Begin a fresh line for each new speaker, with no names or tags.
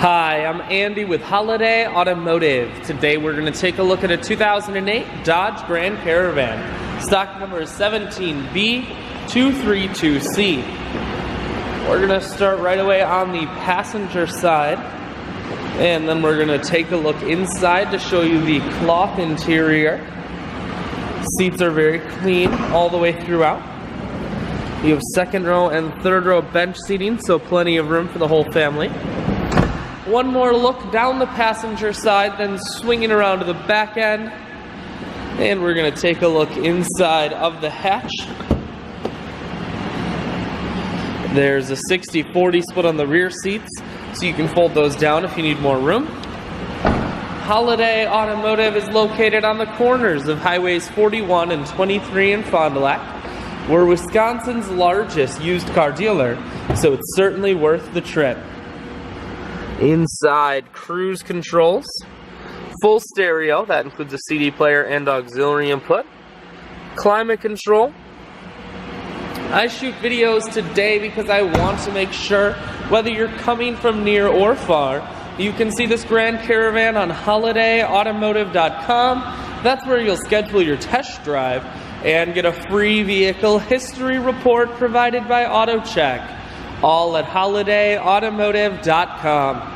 Hi, I'm Andy with Holiday Automotive. Today we're going to take a look at a 2008 Dodge Grand Caravan. Stock number is 17B232C. We're going to start right away on the passenger side, and then we're going to take a look inside to show you the cloth interior. Seats are very clean all the way throughout. You have second row and third row bench seating, so plenty of room for the whole family. One more look down the passenger side, then swinging around to the back end. And we're going to take a look inside of the hatch. There's a 60-40 split on the rear seats, so you can fold those down if you need more room. Holiday Automotive is located on the corners of Highways 41 and 23 in Fond du Lac. We're Wisconsin's largest used car dealer, so it's certainly worth the trip. Inside, cruise controls, full stereo, that includes a CD player and auxiliary input, climate control. I shoot videos today because I want to make sure, whether you're coming from near or far, you can see this Grand Caravan on holidayautomotive.com. That's where you'll schedule your test drive and get a free vehicle history report provided by AutoCheck. All at holidayautomotive.com.